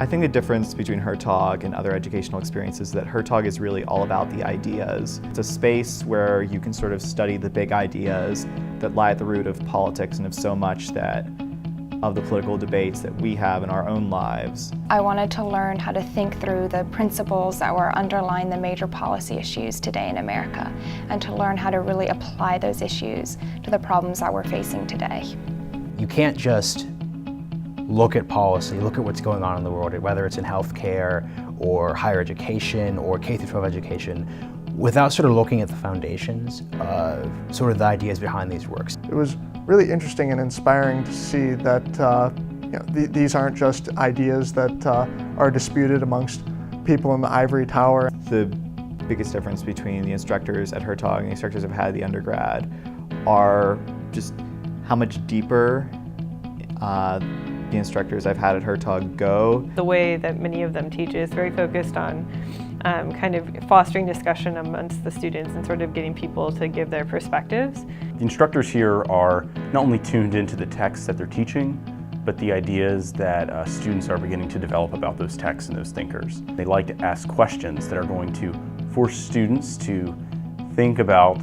I think the difference between Hertog and other educational experiences is that Hertog is really all about the ideas. It's a space where you can sort of study the big ideas that lie at the root of politics and of so much of the political debates that we have in our own lives. I wanted to learn how to think through the principles that were underlying the major policy issues today in America, and to learn how to really apply those issues to the problems that we're facing today. You can't just look at policy, look at what's going on in the world, whether it's in healthcare or higher education or K-12 education, without sort of looking at the foundations of sort of the ideas behind these works. It was really interesting and inspiring to see that these aren't just ideas that are disputed amongst people in the ivory tower. The biggest difference between the instructors at Hertog and the instructors I've had at the undergrad are just how much deeper the instructors I've had at Hertog go. The way that many of them teach is very focused on kind of fostering discussion amongst the students and sort of getting people to give their perspectives. The instructors here are not only tuned into the texts that they're teaching, but the ideas that students are beginning to develop about those texts and those thinkers. They like to ask questions that are going to force students to think about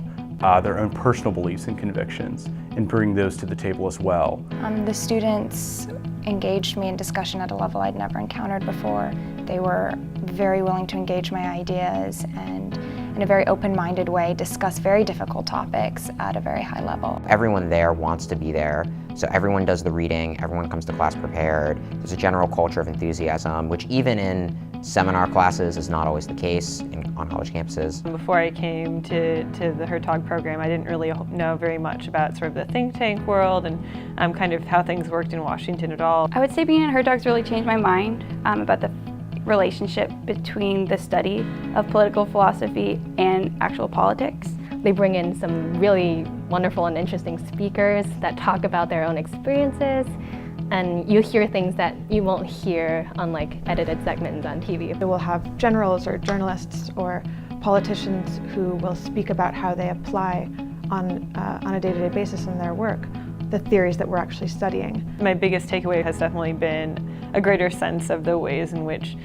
their own personal beliefs and convictions and bring those to the table as well. The students engaged me in discussion at a level I'd never encountered before. They were very willing to engage my ideas and in a very open-minded way discuss very difficult topics at a very high level. Everyone there wants to be there, so everyone does the reading, everyone comes to class prepared. There's a general culture of enthusiasm, which even in seminar classes is not always the case on college campuses. Before I came to the Hertog program, I didn't really know very much about sort of the think tank world and kind of how things worked in Washington at all. I would say being at Hertog's really changed my mind about the relationship between the study of political philosophy and actual politics. They bring in some really wonderful and interesting speakers that talk about their own experiences, and you hear things that you won't hear on like edited segments on TV. We'll have generals or journalists or politicians who will speak about how they apply on a day-to-day basis in their work the theories that we're actually studying. My biggest takeaway has definitely been a greater sense of the ways in which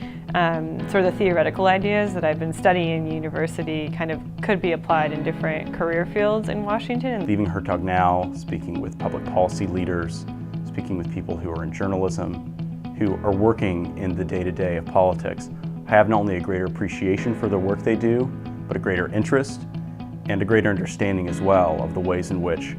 sort of the theoretical ideas that I've been studying in university kind of could be applied in different career fields in Washington. Leaving Hertog now, speaking with public policy leaders, speaking with people who are in journalism, who are working in the day-to-day of politics, I have not only a greater appreciation for the work they do, but a greater interest and a greater understanding as well of the ways in which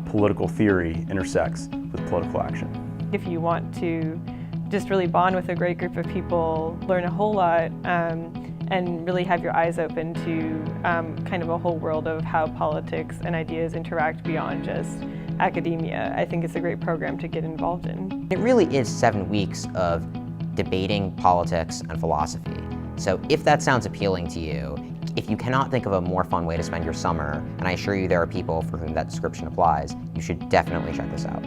political theory intersects with political action. If you want to just really bond with a great group of people, learn a whole lot, and really have your eyes open to kind of a whole world of how politics and ideas interact beyond just academia, I think it's a great program to get involved in. It really is 7 weeks of debating politics and philosophy. So if that sounds appealing to you, if you cannot think of a more fun way to spend your summer, and I assure you there are people for whom that description applies, you should definitely check this out.